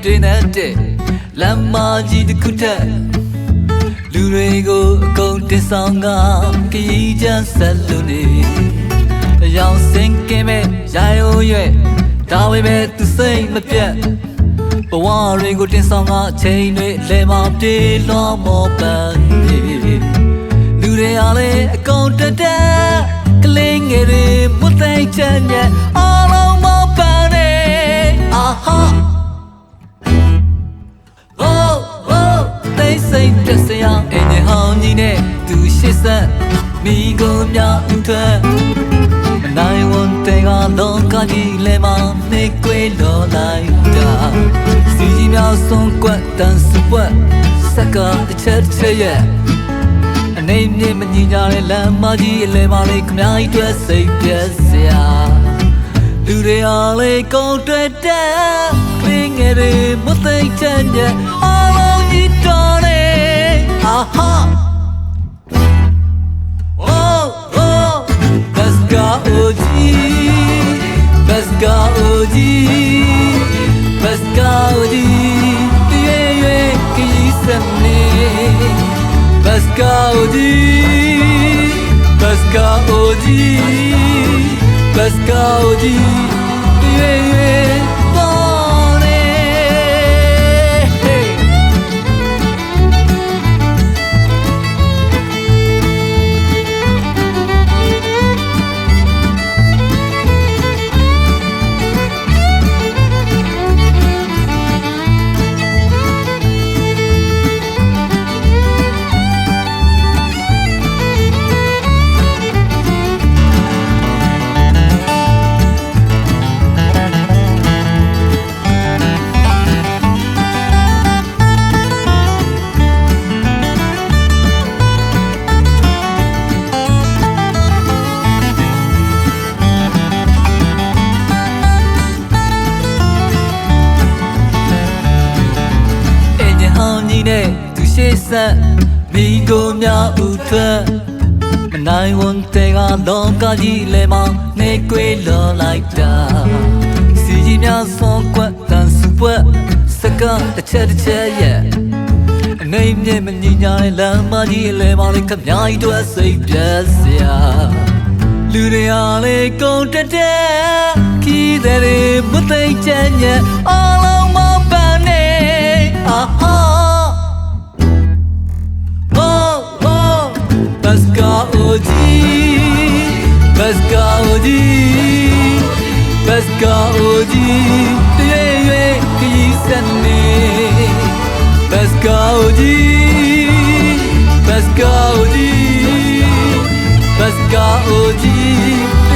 တင်တဲ့လမ်းမကြီးတစ်ခုထက်လူတွေကိုအကုန်တင်ဆောင်ကခရီးချမ်းဆက်လို့နေအယောင်စင်ကင်းမဲ့ရာရိုးရွယ်ဒါဝေပဲသူစိတ်မပြတ်ဘဝတွေကိုတင်ဆောင်ကအချိန်တွေလဲမပြေးလွှမ်းမောပန်းနေလူတွေအားလည်းအကုန်တက်တက်ကလေးငယ်တွေမသိချင်တဲ့အားလုံးမပန်းနေအာဟာစိတ်တဆရာအင်းဟောင်းကြီးနဲ့သူရှိဆက်မိကုန်များဥထွက်အနိုင်ဝန်တဲ့ကတော့ကကြီးလဲမနေကွေလောလိုက်တာစီကြီးများဆုံးကွက်တန်စပွက်စက်ကတစ်ချက်ရဲ့အနေနဲ့မညီကြတဲ့လမ်းမကြီးအလဲမလေးခမိုင်းတွဲစိတ်ပြက်စရာလူတွေအားလေးကုန်တွဲတဲ့ကလေးငယ်တွေမသိချင်တဲ့အားလုံးကြီးတော်Aha! Oh, oh, Baska Oji, Baska Oji, Baska Oji, Ye Kisame, Baska Oji, Baska Oji, Baska Oji, Ye.သူရှိဆက်မိကိုများဥထွက်မနိုင်ဝန်တဲ့ကတော့ကကြီးလဲမနေကွေးလောလိုက်တာစီကြီးများဆုံးကွက်တန်စပွက်စကတစ်ချက်ရဲ့အနေနဲ့မညီညာတဲ့လမ်းမကြီးလဲမလေးခမိုင်းတွဲစိတ်ပြက်စရာလူတွေအားလေးကုန်တက်ခီးတဲ့မသိချင်ရဲ့အားလုံးမပန်းနေအာဟာBaska Oji, Baska Oji, Baska Oji, Ye Kisame, Baska Oji, Baska Oji, Baska Oji.